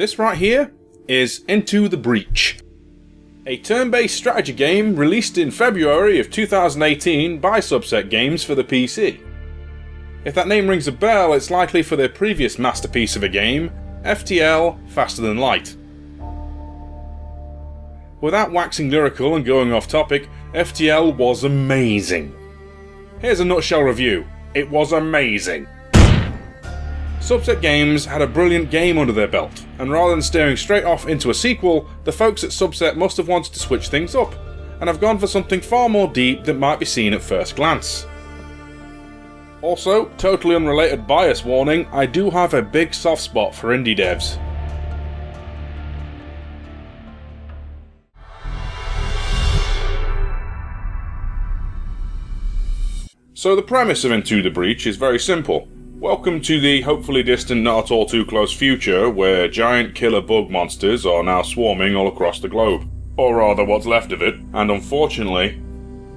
This right here is Into the Breach, a turn-based strategy game released in February of 2018 by Subset Games for the PC. If that name rings a bell, it's likely for their previous masterpiece of a game, FTL Faster Than Light. Without waxing lyrical and going off topic, FTL was amazing. Here's a nutshell review. It was amazing. Subset Games had a brilliant game under their belt, and rather than staring straight off into a sequel, the folks at Subset must have wanted to switch things up, and have gone for something far more deep than might be seen at first glance. Also, totally unrelated bias warning, I do have a big soft spot for indie devs. So the premise of Into the Breach is very simple. Welcome to the hopefully distant not at all too close future where giant killer bug monsters are now swarming all across the globe. Or rather what's left of it, and unfortunately,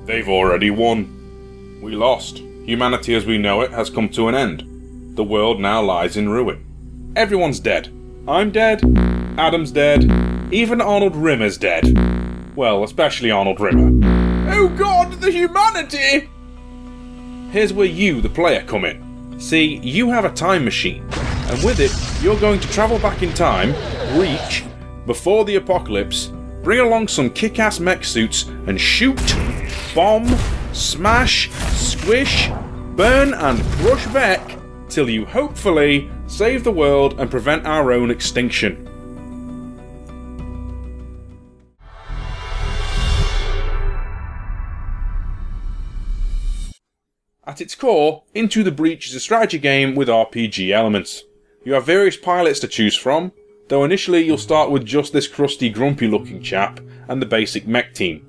they've already won. We lost. Humanity as we know it has come to an end. The world now lies in ruin. Everyone's dead. I'm dead, Adam's dead, even Arnold Rimmer's dead. Well, especially Arnold Rimmer. Oh god, the humanity! Here's where you, the player, come in. See, you have a time machine, and with it, you're going to travel back in time, breach, before the apocalypse, bring along some kick-ass mech suits, and shoot, bomb, smash, squish, burn and crush Vec, till you hopefully save the world and prevent our own extinction. At its core, Into the Breach is a strategy game with RPG elements. You have various pilots to choose from, though initially you'll start with just this crusty, grumpy looking chap and the basic mech team.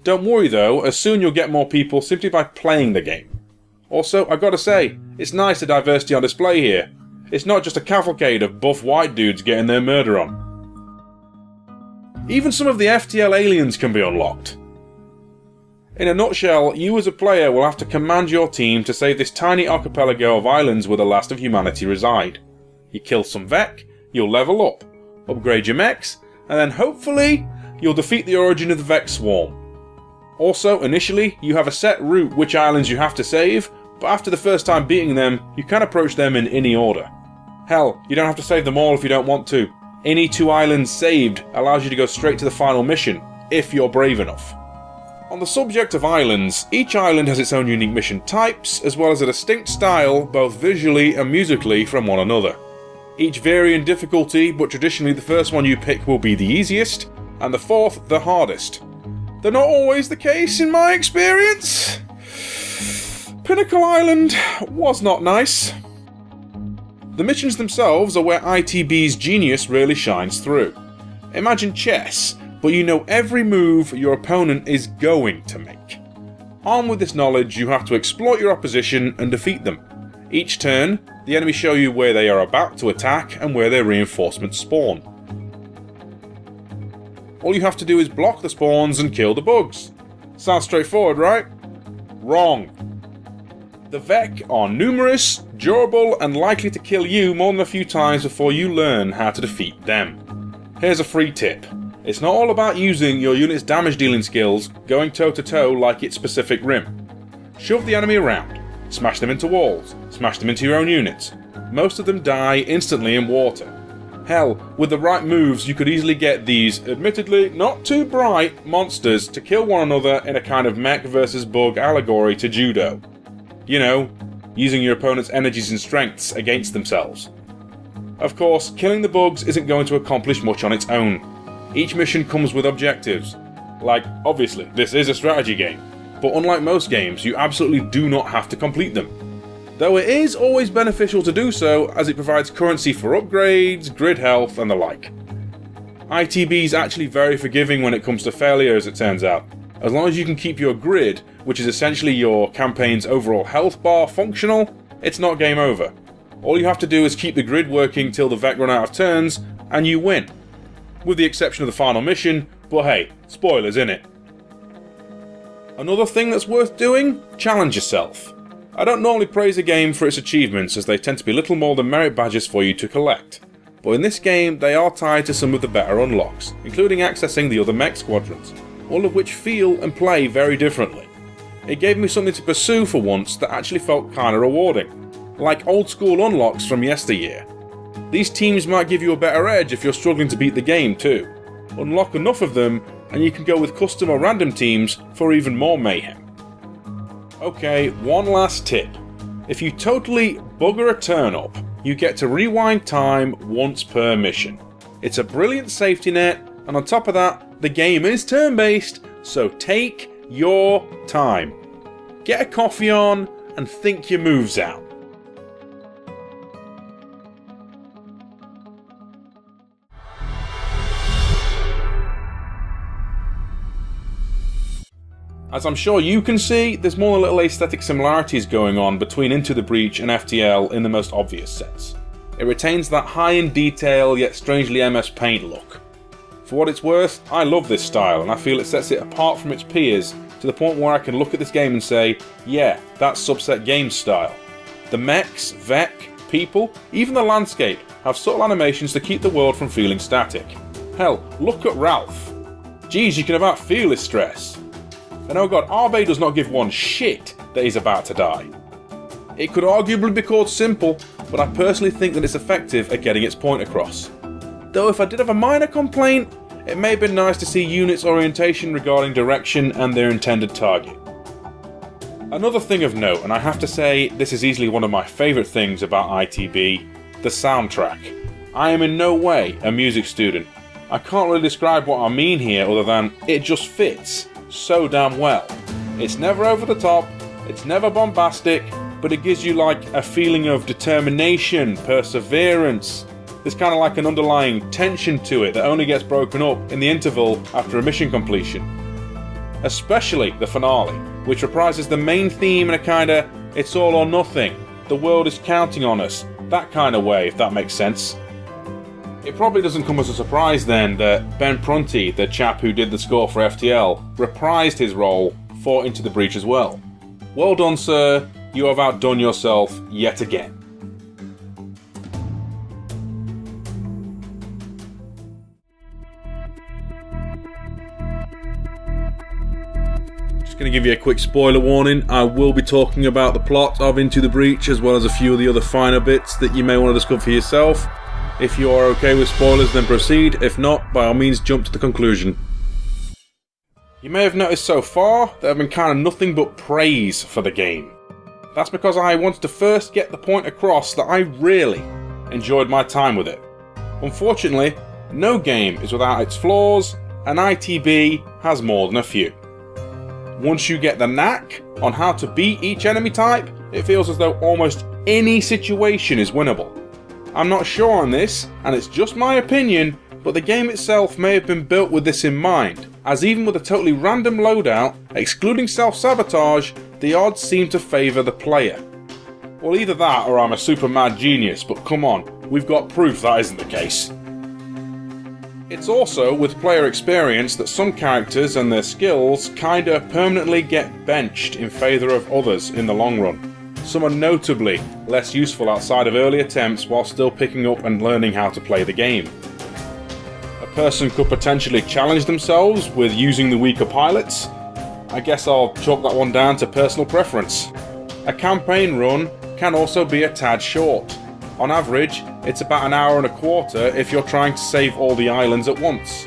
Don't worry though, as soon you'll get more people simply by playing the game. Also, I've got to say, it's nice the diversity on display here. It's not just a cavalcade of buff white dudes getting their murder on. Even some of the FTL aliens can be unlocked. In a nutshell, you as a player will have to command your team to save this tiny archipelago of islands where the last of humanity reside. You kill some Vec, you'll level up, upgrade your mechs, and then hopefully you'll defeat the origin of the Vec swarm. Also, initially, you have a set route which islands you have to save, but after the first time beating them, you can approach them in any order. Hell, you don't have to save them all if you don't want to. Any 2 islands saved allows you to go straight to the final mission, if you're brave enough. On the subject of islands, each island has its own unique mission types, as well as a distinct style, both visually and musically, from one another. Each vary in difficulty, but traditionally the first one you pick will be the easiest, and the fourth the hardest. They're not always the case in my experience. Pinnacle Island was not nice. The missions themselves are where ITB's genius really shines through. Imagine chess, but you know every move your opponent is going to make. Armed with this knowledge, you have to exploit your opposition and defeat them. Each turn, the enemy show you where they are about to attack and where their reinforcements spawn. All you have to do is block the spawns and kill the bugs. Sounds straightforward, right? Wrong. The Vec are numerous, durable, and likely to kill you more than a few times before you learn how to defeat them. Here's a free tip. It's not all about using your unit's damage dealing skills, going toe to toe like its Pacific Rim. Shove the enemy around, smash them into walls, smash them into your own units. Most of them die instantly in water. Hell, with the right moves you could easily get these, admittedly not too bright, monsters to kill one another in a kind of mech versus bug allegory to judo. You know, using your opponent's energies and strengths against themselves. Of course, killing the bugs isn't going to accomplish much on its own. Each mission comes with objectives. Like, obviously, this is a strategy game, but unlike most games, you absolutely do not have to complete them. Though it is always beneficial to do so, as it provides currency for upgrades, grid health, and the like. ITB's actually very forgiving when it comes to failures, it turns out. As long as you can keep your grid, which is essentially your campaign's overall health bar, functional, it's not game over. All you have to do is keep the grid working till the Vec run out of turns, and you win. With the exception of the final mission, but hey, spoilers innit. Another thing that's worth doing? Challenge yourself. I don't normally praise a game for its achievements, as they tend to be little more than merit badges for you to collect. but in this game they are tied to some of the better unlocks, including accessing the other mech squadrons, all of which feel and play very differently. It gave me something to pursue for once that actually felt kinda rewarding, like old school unlocks from yesteryear. These teams might give you a better edge if you're struggling to beat the game too. Unlock enough of them and you can go with custom or random teams for even more mayhem. Okay, one last tip. If you totally bugger a turn up, you get to rewind time once per mission. It's a brilliant safety net, and on top of that, the game is turn-based, so take your time. Get a coffee on and think your moves out. As I'm sure you can see, there's more little aesthetic similarities going on between Into the Breach and FTL in the most obvious sense. It retains that high-end detail yet strangely MS Paint look. For what it's worth, I love this style and I feel it sets it apart from its peers to the point where I can look at this game and say, yeah, that's Subset Games style. The mechs, Vec, people, even the landscape have subtle animations to keep the world from feeling static. Hell, look at Ralph. Geez, you can about feel his stress. And oh god, Arbe does not give one shit that he's about to die. It could arguably be called simple, but I personally think that it's effective at getting its point across. Though if I did have a minor complaint, it may have been nice to see units' orientation regarding direction and their intended target. Another thing of note, and I have to say this is easily one of my favourite things about ITB, the soundtrack. I am in no way a music student. I can't really describe what I mean here other than it just fits so damn well. It's never over the top, it's never bombastic, but it gives you like a feeling of determination, perseverance. There's kind of like an underlying tension to it that only gets broken up in the interval after a mission completion. Especially the finale, which reprises the main theme in a kinda it's all or nothing, the world is counting on us, that kind of way, if that makes sense. It probably doesn't come as a surprise then that Ben Prunty, the chap who did the score for FTL, reprised his role for Into the Breach as well. Well done, sir, you have outdone yourself yet again. Just going to give you a quick spoiler warning. I will be talking about the plot of Into the Breach as well as a few of the other finer bits that you may want to discover for yourself. If you are okay with spoilers, then proceed. If not, by all means jump to the conclusion. You may have noticed so far that I've been kind of nothing but praise for the game. That's because I wanted to first get the point across that I really enjoyed my time with it. Unfortunately, no game is without its flaws, and ITB has more than a few. Once you get the knack on how to beat each enemy type, it feels as though almost any situation is winnable. I'm not sure on this, and it's just my opinion, but the game itself may have been built with this in mind, as even with a totally random loadout, excluding self-sabotage, the odds seem to favour the player. Well, either that or I'm a super mad genius, but come on, we've got proof that isn't the case. It's also with player experience that some characters and their skills kinda permanently get benched in favour of others in the long run. Some are notably less useful outside of early attempts while still picking up and learning how to play the game. A person could potentially challenge themselves with using the weaker pilots. I guess I'll chalk that one down to personal preference. A campaign run can also be a tad short. On average, it's about an hour and a quarter if you're trying to save all the islands at once.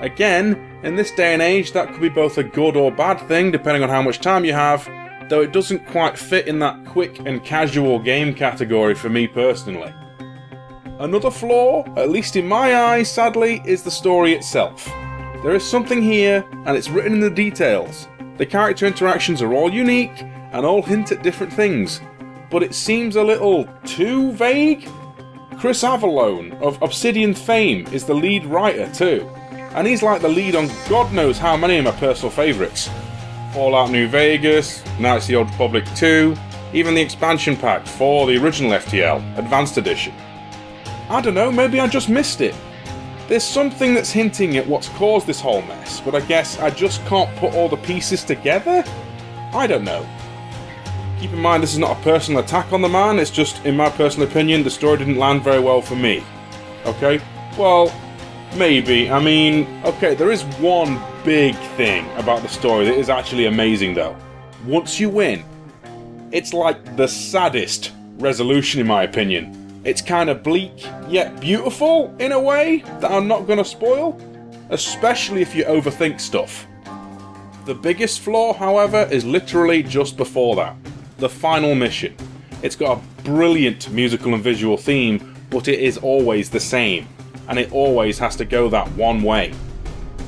Again, in this day and age that could be both a good or bad thing depending on how much time you have, though it doesn't quite fit in that quick and casual game category for me personally. Another flaw, at least in my eyes sadly, is the story itself. There is something here, and it's written in the details. The character interactions are all unique, and all hint at different things, but it seems a little too vague? Chris Avallone of Obsidian fame is the lead writer too, and he's like the lead on God knows how many of my personal favourites. Fallout New Vegas, Knights of the Old Republic 2, even the expansion pack for the original FTL, Advanced Edition. I don't know, maybe I just missed it. There's something that's hinting at what's caused this whole mess, but I guess I just can't put all the pieces together? I don't know. Keep in mind this is not a personal attack on the man, it's just, in my personal opinion, the story didn't land very well for me. Okay? Well, maybe. I mean, okay, there is one big thing about the story that is actually amazing though. Once you win, it's like the saddest resolution in my opinion. It's kind of bleak, yet beautiful in a way that I'm not going to spoil, especially if you overthink stuff. The biggest flaw, however, is literally just before that. The final mission. It's got a brilliant musical and visual theme, but it is always the same, and it always has to go that one way.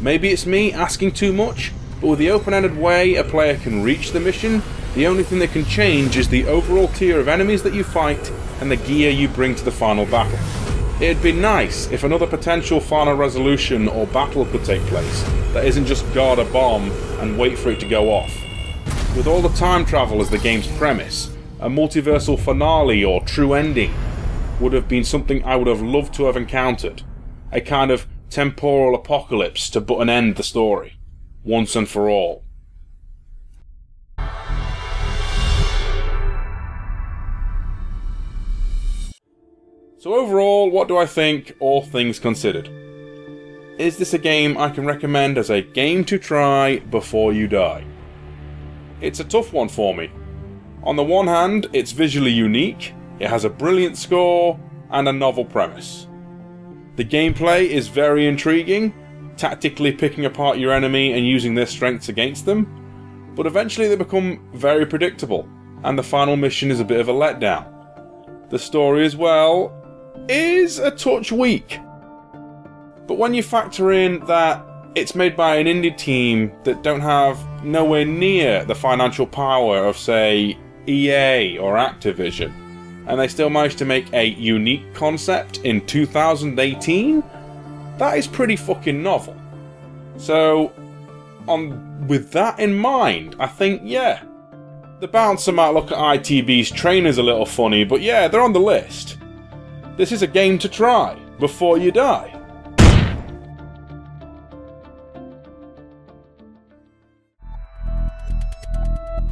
Maybe it's me asking too much, but with the open-ended way a player can reach the mission, the only thing that can change is the overall tier of enemies that you fight and the gear you bring to the final battle. It'd be nice if another potential final resolution or battle could take place that isn't just guard a bomb and wait for it to go off. With all the time travel as the game's premise, a multiversal finale or true ending would have been something I would have loved to have encountered. A kind of temporal apocalypse to put an end to the story, once and for all. So overall, what do I think, all things considered? Is this a game I can recommend as a game to try before you die? It's a tough one for me. On the one hand, it's visually unique, it has a brilliant score, and a novel premise. The gameplay is very intriguing, tactically picking apart your enemy and using their strengths against them, but eventually they become very predictable, and the final mission is a bit of a letdown. The story as well is a touch weak. But when you factor in that it's made by an indie team that don't have nowhere near the financial power of, say, EA or Activision, and they still managed to make a unique concept in 2018, that is pretty fucking novel. So, with that in mind, I think, yeah, the bouncer might look at ITB's trainers a little funny, but yeah, they're on the list. This is a game to try before you die.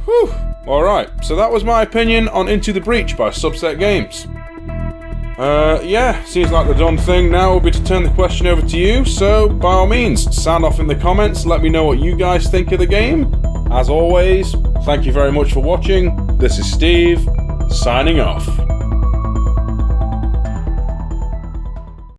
Whew. Alright, so that was my opinion on Into the Breach by Subset Games. Yeah, seems like the done thing now will be to turn the question over to you, so by all means, sound off in the comments, let me know what you guys think of the game. As always, thank you very much for watching. This is Steve, signing off.